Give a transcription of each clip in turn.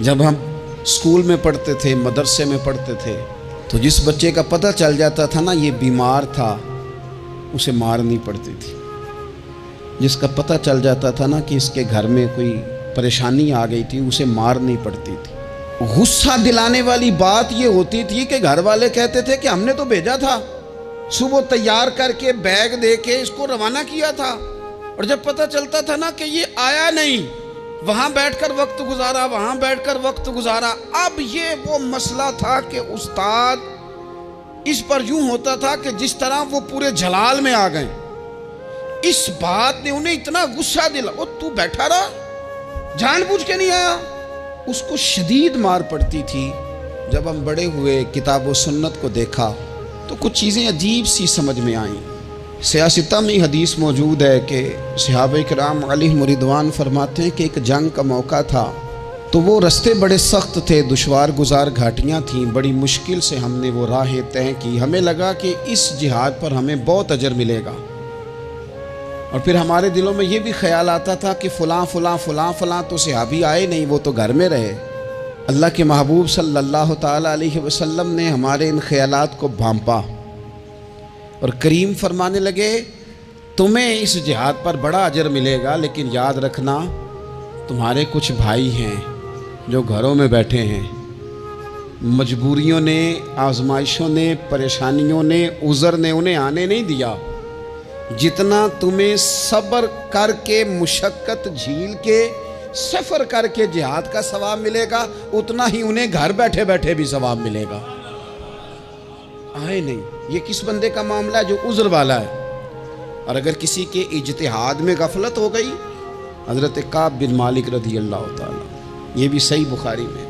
جب ہم اسکول میں پڑھتے تھے، مدرسے میں پڑھتے تھے، تو جس بچے کا پتہ چل جاتا تھا نا یہ بیمار تھا، اسے مارنی پڑتی تھی۔ جس کا پتہ چل جاتا تھا نا کہ اس کے گھر میں کوئی پریشانی آ گئی تھی، اسے مارنی پڑتی تھی۔ غصہ دلانے والی بات یہ ہوتی تھی کہ گھر والے کہتے تھے کہ ہم نے تو بھیجا تھا، صبح تیار کر کے بیگ دے کے اس کو روانہ کیا تھا، اور جب پتہ چلتا تھا نا کہ یہ آیا نہیں، وہاں بیٹھ کر وقت گزارا، وہاں بیٹھ کر وقت گزارا۔ اب یہ وہ مسئلہ تھا کہ استاد اس پر یوں ہوتا تھا کہ جس طرح وہ پورے جلال میں آ گئے۔ اس بات نے انہیں اتنا غصہ دلا، او تو بیٹھا رہا، جان بوجھ کے نہیں آیا۔ اس کو شدید مار پڑتی تھی۔ جب ہم بڑے ہوئے، کتاب و سنت کو دیکھا تو کچھ چیزیں عجیب سی سمجھ میں آئیں۔ سیاستہ میں حدیث موجود ہے کہ صحابہ کرام علیہم رضوان فرماتے ہیں کہ ایک جنگ کا موقع تھا، تو وہ رستے بڑے سخت تھے، دشوار گزار گھاٹیاں تھیں، بڑی مشکل سے ہم نے وہ راہیں طے کی۔ ہمیں لگا کہ اس جہاد پر ہمیں بہت اجر ملے گا، اور پھر ہمارے دلوں میں یہ بھی خیال آتا تھا کہ فلاں فلاں فلاں فلاں تو صحابی آئے نہیں، وہ تو گھر میں رہے۔ اللہ کے محبوب صلی اللہ تعالیٰ علیہ وسلم نے ہمارے ان خیالات کو بھانپا اور کریم فرمانے لگے تمہیں اس جہاد پر بڑا اجر ملے گا، لیکن یاد رکھنا تمہارے کچھ بھائی ہیں جو گھروں میں بیٹھے ہیں، مجبوریوں نے، آزمائشوں نے، پریشانیوں نے، عذر نے انہیں آنے نہیں دیا۔ جتنا تمہیں صبر کر کے، مشقت جھیل کے، سفر کر کے جہاد کا ثواب ملے گا، اتنا ہی انہیں گھر بیٹھے بیٹھے بھی ثواب ملے گا۔ آئے نہیں، یہ کس بندے کا معاملہ ہے جو عذر والا ہے؟ اور اگر کسی کے اجتہاد میں غفلت ہو گئی، حضرت کعب بن مالک رضی اللہ تعالیٰ، یہ بھی صحیح بخاری میں،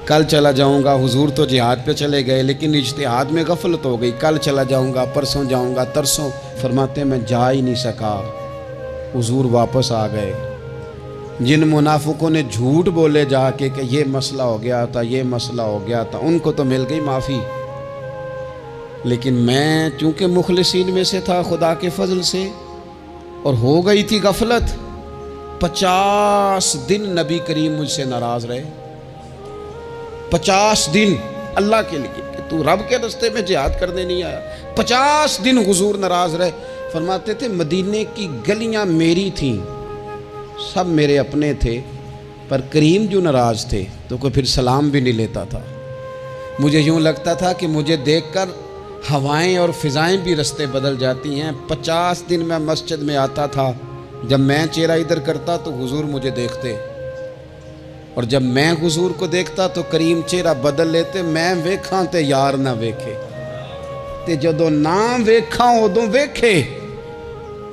کل چلا جاؤں گا، حضور تو جہاد پہ چلے گئے لیکن اجتہاد میں غفلت ہو گئی، کل چلا جاؤں گا، پرسوں جاؤں گا، ترسوں، فرماتے میں جا ہی نہیں سکا، حضور واپس آ گئے۔ جن منافقوں نے جھوٹ بولے جا کے کہ یہ مسئلہ ہو گیا تھا، یہ مسئلہ ہو گیا تھا، ان کو تو مل گئی معافی، لیکن میں چونکہ مخلصین میں سے تھا خدا کے فضل سے، اور ہو گئی تھی غفلت، 50 دن نبی کریم مجھ سے ناراض رہے۔ 50 دن اللہ کے لیے کہ تو رب کے رستے میں جہاد کرنے نہیں آیا، 50 دن حضور ناراض رہے۔ فرماتے تھے مدینے کی گلیاں میری تھیں، سب میرے اپنے تھے، پر کریم جو ناراض تھے تو کوئی پھر سلام بھی نہیں لیتا تھا۔ مجھے یوں لگتا تھا کہ مجھے دیکھ کر ہوائیں اور فضائیں بھی رستے بدل جاتی ہیں۔ 50 دن میں مسجد میں آتا تھا، جب میں چہرہ ادھر کرتا تو حضور مجھے دیکھتے، اور جب میں حضور کو دیکھتا تو کریم چہرہ بدل لیتے، میں ویکھاں تے یار نہ ویکھے، تے جدوں نہ ویکھاں ادوں ویکھے،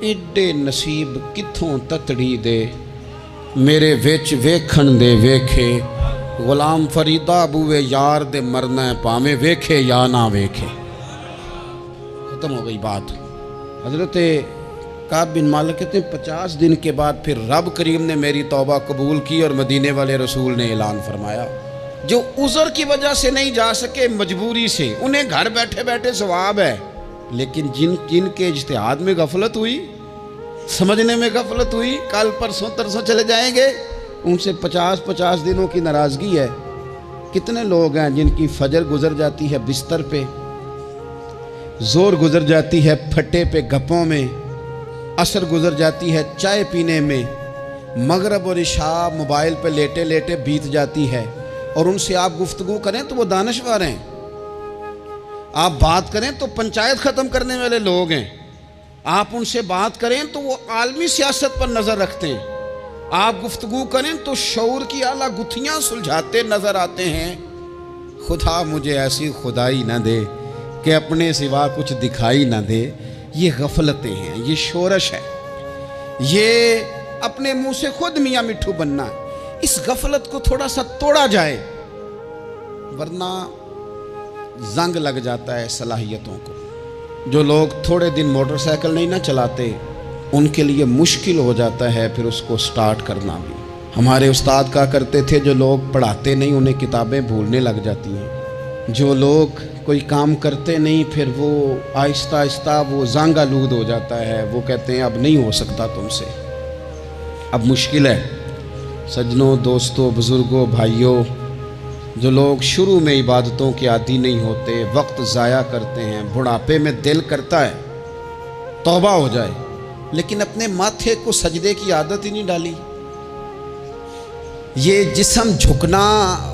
ایڈے نصیب کتھوں تتڑی دے، میرے وچ ویکھن دے ویکھے، غلام فریدہ بوئے یار دے مرنا ہے پاویں ویکھے یا نہ ویکھے۔ ختم ہو گئی بات۔ حضرت کعب بن مالک کہتے ہیں 50 دن کے بعد پھر رب کریم نے میری توبہ قبول کی، اور مدینے والے رسول نے اعلان فرمایا جو عذر کی وجہ سے نہیں جا سکے، مجبوری سے، انہیں گھر بیٹھے بیٹھے ثواب ہے، لیکن جن کے اجتہاد میں غفلت ہوئی، سمجھنے میں غفلت ہوئی، کل پرسوں ترسوں چلے جائیں گے، ان سے 50 دنوں کی ناراضگی ہے۔ کتنے لوگ ہیں جن کی فجر گزر جاتی ہے بستر پہ، زور گزر جاتی ہے پھٹے پہ گپوں میں، عصر گزر جاتی ہے چائے پینے میں، مغرب اور عشاء موبائل پہ لیٹے لیٹے بیت جاتی ہے، اور ان سے آپ گفتگو کریں تو وہ دانشور ہیں، آپ بات کریں تو پنچایت ختم کرنے والے لوگ ہیں، آپ ان سے بات کریں تو وہ عالمی سیاست پر نظر رکھتے ہیں، آپ گفتگو کریں تو شعور کی اعلیٰ گتھیاں سلجھاتے نظر آتے ہیں۔ خدا مجھے ایسی خدائی نہ دے کہ اپنے سوا کچھ دکھائی نہ دے۔ یہ غفلتیں ہیں، یہ شورش ہے، یہ اپنے منہ سے خود میاں مٹھو بننا ہے۔ اس غفلت کو تھوڑا سا توڑا جائے، ورنہ زنگ لگ جاتا ہے صلاحیتوں کو۔ جو لوگ تھوڑے دن موٹر سائیکل نہیں نہ چلاتے، ان کے لیے مشکل ہو جاتا ہے پھر اس کو سٹارٹ کرنا بھی۔ ہمارے استاد کہا کرتے تھے جو لوگ پڑھاتے نہیں انہیں کتابیں بھولنے لگ جاتی ہیں، جو لوگ کوئی کام کرتے نہیں پھر وہ آہستہ آہستہ وہ زنگ آلود ہو جاتا ہے، وہ کہتے ہیں اب نہیں ہو سکتا تم سے، اب مشکل ہے۔ سجنوں، دوستوں، بزرگوں، بھائیوں، جو لوگ شروع میں عبادتوں کے عادی نہیں ہوتے، وقت ضائع کرتے ہیں، بڑھاپے میں دل کرتا ہے توبہ ہو جائے، لیکن اپنے ماتھے کو سجدے کی عادت ہی نہیں ڈالی۔ یہ جسم جھکنا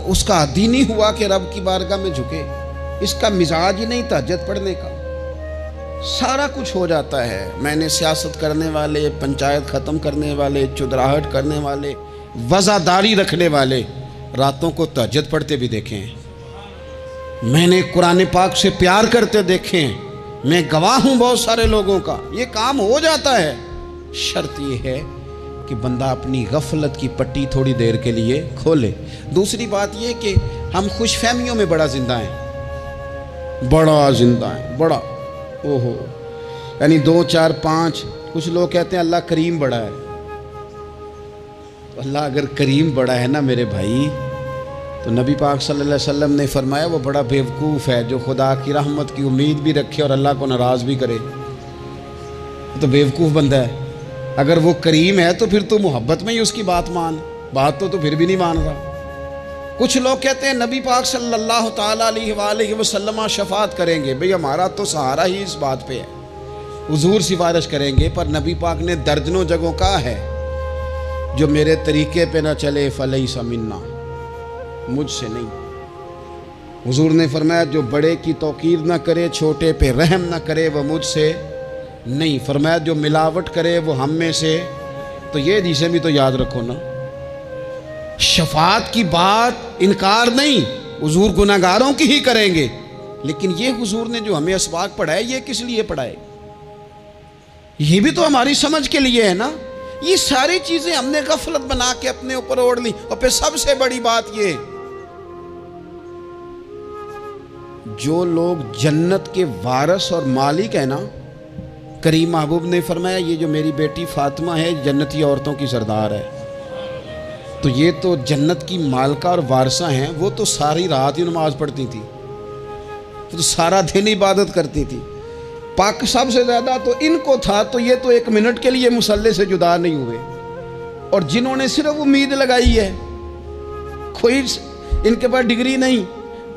اس کا عادی نہیں ہوا کہ رب کی بارگاہ میں جھکے، اس کا مزاج ہی نہیں تہجد پڑھنے کا، سارا کچھ ہو جاتا ہے۔ میں نے سیاست کرنے والے، پنچایت ختم کرنے والے، چودراہٹ کرنے والے، وزاداری رکھنے والے راتوں کو تہجد پڑھتے بھی دیکھے ہیں۔ میں نے قرآن پاک سے پیار کرتے دیکھے ہیں، میں گواہ ہوں بہت سارے لوگوں کا، یہ کام ہو جاتا ہے۔ شرط یہ ہے کہ بندہ اپنی غفلت کی پٹی تھوڑی دیر کے لیے کھولے۔ دوسری بات یہ کہ ہم خوش فہمیوں میں بڑا زندہ ہیں، بڑا زندہ ہیں، بڑا اوہو، یعنی 2 4 5۔ کچھ لوگ کہتے ہیں اللہ کریم بڑا ہے۔ اللہ اگر کریم بڑا ہے نا میرے بھائی، تو نبی پاک صلی اللہ علیہ وسلم نے فرمایا وہ بڑا بیوقوف ہے جو خدا کی رحمت کی امید بھی رکھے اور اللہ کو ناراض بھی کرے، تو بیوقوف بندہ ہے۔ اگر وہ کریم ہے تو پھر تو محبت میں ہی اس کی بات مان، بات تو پھر بھی نہیں مان رہا۔ کچھ لوگ کہتے ہیں نبی پاک صلی اللہ تعالیٰ علیہ وآلہ وسلم شفاعت کریں گے، بھئی ہمارا تو سہارا ہی اس بات پہ ہے، حضور سفارش کریں گے، پر نبی پاک نے درجنوں جگہوں کہا ہے جو میرے طریقے پہ نہ چلے فلیس منا، مجھ سے نہیں۔ حضور نے فرمایا جو بڑے کی توقیر نہ کرے، چھوٹے پہ رحم نہ کرے، وہ مجھ سے نہیں۔ فرمایا جو ملاوٹ کرے وہ ہم میں سے، تو یہ حدیثیں بھی تو یاد رکھو نا۔ شفاعت کی بات انکار نہیں، حضور گناہگاروں کی ہی کریں گے، لیکن یہ حضور نے جو ہمیں اسباق پڑھائے یہ کس لیے پڑھائے؟ یہ بھی تو ہماری سمجھ کے لیے ہے نا۔ یہ ساری چیزیں ہم نے غفلت بنا کے اپنے اوپر اوڑھ لی۔ اور پھر سب سے بڑی بات یہ، جو لوگ جنت کے وارث اور مالک ہیں نا، کریم محبوب نے فرمایا یہ جو میری بیٹی فاطمہ ہے جنتی عورتوں کی سردار ہے، تو یہ تو جنت کی مالکہ اور وارثہ ہیں، وہ تو ساری رات ہی نماز پڑھتی تھی، تو سارا دن عبادت کرتی تھی۔ پاک سب سے زیادہ تو ان کو تھا، تو یہ تو 1 منٹ کے لیے مصلی سے جدا نہیں ہوئے۔ اور جنہوں نے صرف امید لگائی ہے، کوئی ان کے پاس ڈگری نہیں،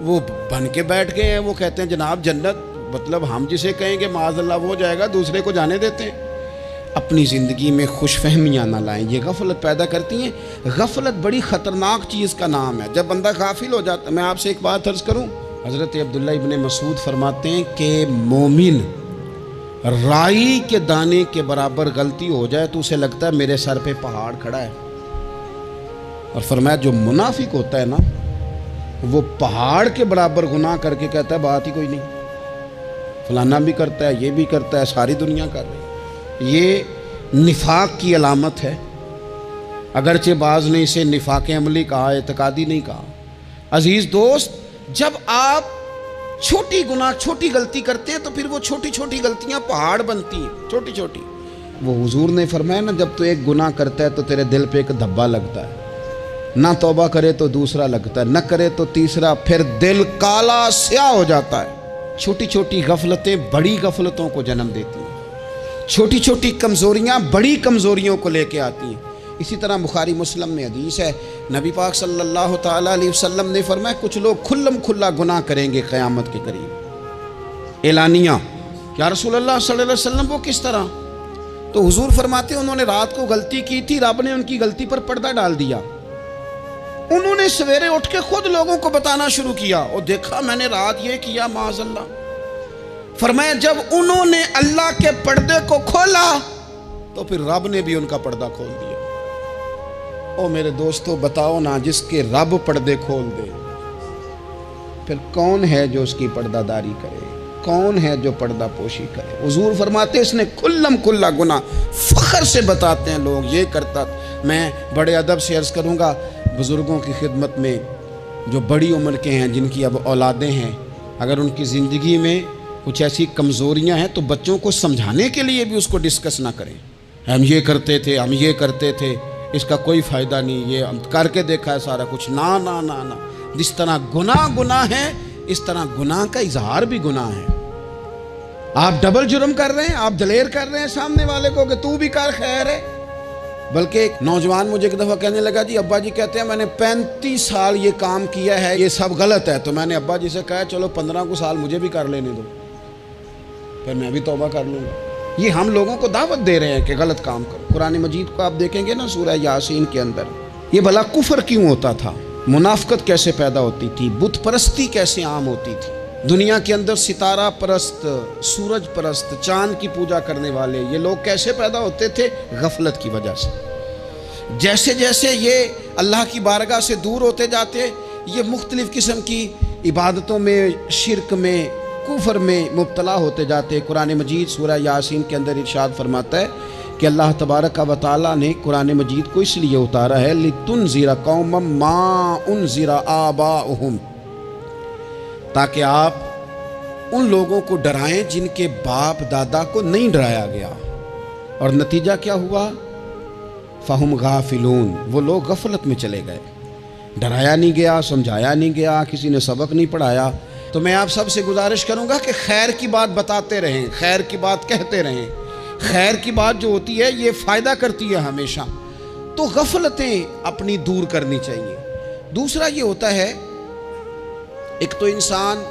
وہ بن کے بیٹھ گئے ہیں، وہ کہتے ہیں جناب جنت، مطلب ہم جسے کہیں گے معاذ اللہ وہ جائے گا، دوسرے کو جانے دیتے ہیں۔ اپنی زندگی میں خوش فہمیاں نہ لائیں، یہ غفلت پیدا کرتی ہیں۔ غفلت بڑی خطرناک چیز کا نام ہے۔ جب بندہ غافل ہو جاتا ہے، میں آپ سے ایک بات عرض کروں، حضرت عبداللہ ابن مسعود فرماتے ہیں کہ مومن رائی کے دانے کے برابر غلطی ہو جائے تو اسے لگتا ہے میرے سر پہ پہاڑ کھڑا ہے، اور فرمایا جو منافق ہوتا ہے نا، وہ پہاڑ کے برابر گناہ کر کے کہتا ہے بات ہی کوئی نہیں، فلانا بھی کرتا ہے، یہ بھی کرتا ہے، ساری دنیا کر رہی ہے۔ یہ نفاق کی علامت ہے، اگرچہ بعض نے اسے نفاق عملی کہا، اعتقادی نہیں کہا۔ عزیز دوست، جب آپ چھوٹی گناہ چھوٹی غلطی کرتے ہیں تو پھر وہ چھوٹی چھوٹی غلطیاں پہاڑ بنتی ہیں، چھوٹی چھوٹی۔ وہ حضور نے فرمایا نا، جب تو ایک گناہ کرتا ہے تو تیرے دل پہ ایک دھبا لگتا ہے، نہ توبہ کرے تو دوسرا لگتا ہے، نہ کرے تو تیسرا، پھر دل کالا سیاہ ہو جاتا ہے۔ چھوٹی چھوٹی غفلتیں بڑی غفلتوں کو جنم دیتی ہیں، چھوٹی چھوٹی کمزوریاں بڑی کمزوریوں کو لے کے آتی ہیں۔ اسی طرح بخاری مسلم میں حدیث ہے، نبی پاک صلی اللہ تعالیٰ علیہ وسلم نے فرمایا کچھ لوگ کھلم کھلا گناہ کریں گے قیامت کے قریب۔ اعلانیہ، یا رسول اللہ صلی اللہ علیہ وسلم وہ کس طرح؟ تو حضور فرماتے ہیں انہوں نے رات کو غلطی کی تھی، رب نے ان کی غلطی پر پردہ ڈال دیا، انہوں نے سویرے اٹھ کے خود لوگوں کو بتانا شروع کیا، اور دیکھا میں نے رات یہ کیا، معاذ اللہ۔ فرمایا جب انہوں نے اللہ کے پردے کو کھولا تو پھر رب نے بھی ان کا پردہ کھول دیا۔ او میرے دوستو بتاؤ نا، جس کے رب پردے کھول دے پھر کون ہے جو اس کی پردہ داری کرے؟ کون ہے جو پردہ پوشی کرے؟ حضور فرماتے اس نے کھلم کھلا گناہ، فخر سے بتاتے ہیں لوگ یہ کرتا۔ میں بڑے ادب سے عرض کروں گا بزرگوں کی خدمت میں، جو بڑی عمر کے ہیں، جن کی اب اولادیں ہیں، اگر ان کی زندگی میں کچھ ایسی کمزوریاں ہیں تو بچوں کو سمجھانے کے لیے بھی اس کو ڈسکس نہ کریں۔ ہم یہ کرتے تھے، ہم یہ کرتے تھے، اس کا کوئی فائدہ نہیں، یہ ہم کر کے دیکھا ہے سارا کچھ۔ نہ نہ نہ نہ، جس طرح گناہ ہے اس طرح گناہ کا اظہار بھی گناہ ہے۔ آپ ڈبل جرم کر رہے ہیں، آپ دلیر کر رہے ہیں سامنے والے کو کہ تو بھی کر، خیر ہے، بلکہ ایک نوجوان مجھے ایک دفعہ کہنے لگا جی ابا جی کہتے ہیں میں نے 35 سال یہ کام کیا ہے، یہ سب غلط ہے. تو میں نے ابا جی سے کہا چلو 15 کو سال مجھے بھی کر لینے دو، پھر میں بھی توبہ کر لوں گا. یہ ہم لوگوں کو دعوت دے رہے ہیں کہ غلط کام کرو. قرآن مجید کو آپ دیکھیں گے نا سورہ یاسین کے اندر، یہ بھلا کفر کیوں ہوتا تھا، منافقت کیسے پیدا ہوتی تھی، بت پرستی کیسے عام ہوتی تھی. دنیا کے اندر ستارہ پرست، سورج پرست، چاند کی پوجا کرنے والے یہ لوگ کیسے پیدا ہوتے تھے؟ غفلت کی وجہ سے. جیسے جیسے یہ اللہ کی بارگاہ سے دور ہوتے جاتے، یہ مختلف قسم کی عبادتوں میں، شرک میں، کفر میں مبتلا ہوتے جاتے. قرآن مجید سورہ یاسین کے اندر ارشاد فرماتا ہے کہ اللہ تبارک و تعالیٰ نے قرآن مجید کو اس لیے اتارا ہے لِتُنذِرَ قَوْمًا مَا أُنذِرَ آبَاؤُهُمْ، تاکہ آپ ان لوگوں کو ڈرائیں جن کے باپ دادا کو نہیں ڈرایا گیا. اور نتیجہ کیا ہوا؟ فَهُمْ غَافِلُونَ، وہ لوگ غفلت میں چلے گئے. ڈرایا نہیں گیا، سمجھایا نہیں گیا، کسی نے سبق نہیں پڑھایا. تو میں آپ سب سے گزارش کروں گا کہ خیر کی بات بتاتے رہیں، خیر کی بات کہتے رہیں. خیر کی بات جو ہوتی ہے یہ فائدہ کرتی ہے ہمیشہ. تو غفلتیں اپنی دور کرنی چاہیے. دوسرا یہ ہوتا ہے، ایک تو انسان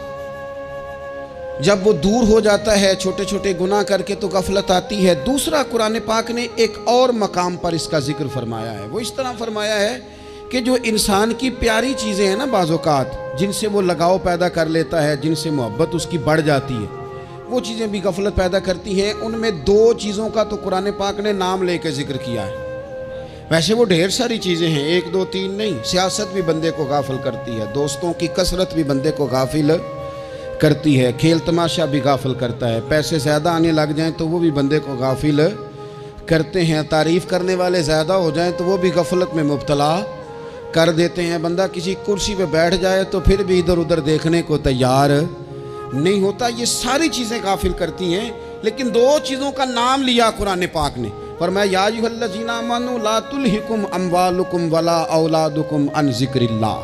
جب وہ دور ہو جاتا ہے چھوٹے چھوٹے گناہ کر کے تو غفلت آتی ہے. دوسرا قرآن پاک نے ایک اور مقام پر اس کا ذکر فرمایا ہے. وہ اس طرح فرمایا ہے کہ جو انسان کی پیاری چیزیں ہیں نا بعض اوقات، جن سے وہ لگاؤ پیدا کر لیتا ہے، جن سے محبت اس کی بڑھ جاتی ہے، وہ چیزیں بھی غفلت پیدا کرتی ہیں. ان میں 2 چیزوں کا تو قرآن پاک نے نام لے کے ذکر کیا ہے. ویسے وہ ڈھیر ساری چیزیں ہیں، 1 2 3 نہیں. سیاست بھی بندے کو غافل کرتی ہے، دوستوں کی کثرت بھی بندے کو غافل کرتی ہے، کھیل تماشا بھی غافل کرتا ہے، پیسے زیادہ آنے لگ جائیں تو وہ بھی بندے کو غافل کرتے ہیں، تعریف کرنے والے زیادہ ہو جائیں تو وہ بھی غفلت میں مبتلا کر دیتے ہیں. بندہ کسی کرسی پہ بیٹھ جائے تو پھر بھی ادھر ادھر دیکھنے کو تیار نہیں ہوتا. یہ ساری چیزیں غافل کرتی ہیں. لیکن 2 چیزوں کا نام لیا قرآن پاک نے، فرمایا یا ایھا الذین آمنوا لا تلھکم اموالکم ولا اولادکم عن ذکر اللہ.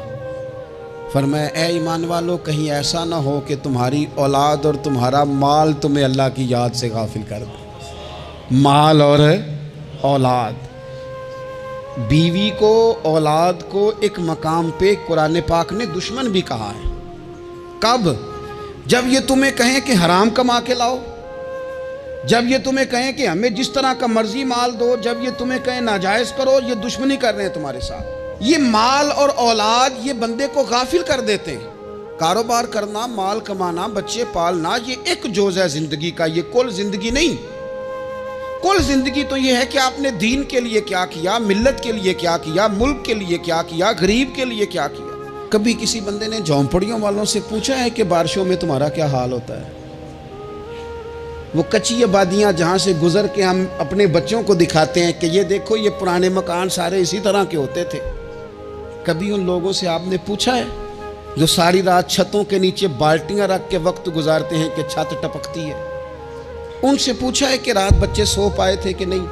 فرمایا اے ایمان والو، کہیں ایسا نہ ہو کہ تمہاری اولاد اور تمہارا مال تمہیں اللہ کی یاد سے غافل کر دے. مال اور اولاد، بیوی کو، اولاد کو ایک مقام پہ قرآن پاک نے دشمن بھی کہا ہے. کب؟ جب یہ تمہیں کہیں کہ حرام کما کے لاؤ، جب یہ تمہیں کہیں کہ ہمیں جس طرح کا مرضی مال دو، جب یہ تمہیں کہیں ناجائز کرو، یہ دشمنی کر رہے ہیں تمہارے ساتھ. یہ مال اور اولاد یہ بندے کو غافل کر دیتے ہیں. کاروبار کرنا، مال کمانا، بچے پالنا یہ ایک جز ہے زندگی کا، یہ کل زندگی نہیں. کل زندگی تو یہ ہے کہ آپ نے دین کے لیے کیا کیا، ملت کے لیے کیا کیا، ملک کے لیے کیا کیا، غریب کے لیے کیا کیا. کبھی کسی بندے نے جھونپڑیوں والوں سے پوچھا ہے کہ بارشوں میں تمہارا کیا حال ہوتا ہے؟ وہ کچی آبادیاں جہاں سے گزر کے ہم اپنے بچوں کو دکھاتے ہیں کہ یہ دیکھو یہ پرانے مکان سارے اسی طرح کے ہوتے تھے. کبھی ان لوگوں سے آپ نے پوچھا ہے جو ساری رات چھتوں کے نیچے بالٹیاں رکھ کے وقت گزارتے ہیں کہ چھت ٹپکتی ہے؟ ان سے پوچھا ہے کہ رات بچے سو پائے تھے کہ نہیں؟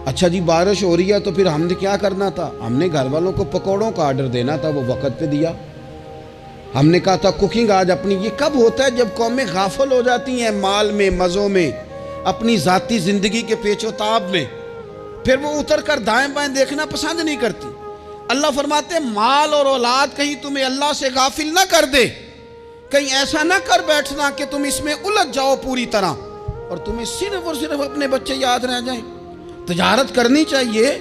اچھا جی بارش ہو رہی ہے تو پھر ہم نے کیا کرنا تھا؟ ہم نے گھر والوں کو پکوڑوں کا آرڈر دینا تھا، وہ وقت پہ دیا. ہم نے کہا تھا کوکنگ آج اپنی. یہ کب ہوتا ہے؟ جب قومیں غافل ہو جاتی ہیں مال میں، مزوں میں، اپنی ذاتی زندگی کے پیچ و تاب میں، پھر وہ اتر کر دائیں بائیں دیکھنا پسند نہیں کرتی. اللہ فرماتے ہیں مال اور اولاد کہیں تمہیں اللہ سے غافل نہ کر دے، کہیں ایسا نہ کر بیٹھنا کہ تم اس میں الجھ جاؤ پوری طرح اور تمہیں صرف اور صرف اپنے بچے یاد رہ جائیں. تجارت کرنی چاہیے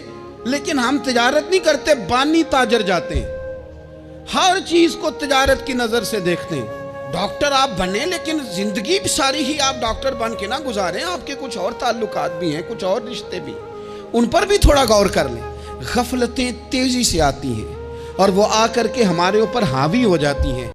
لیکن ہم تجارت نہیں کرتے، بانی تاجر جاتے ہیں. ہر چیز کو تجارت کی نظر سے دیکھتے ہیں. ڈاکٹر آپ بنیں لیکن زندگی ساری ہی آپ ڈاکٹر بن کے نہ گزاریں. آپ کے کچھ اور تعلقات بھی ہیں، کچھ اور رشتے بھی، ان پر بھی تھوڑا غور کر لیں. غفلتیں تیزی سے آتی ہیں اور وہ آ کر کے ہمارے اوپر حاوی ہو جاتی ہیں.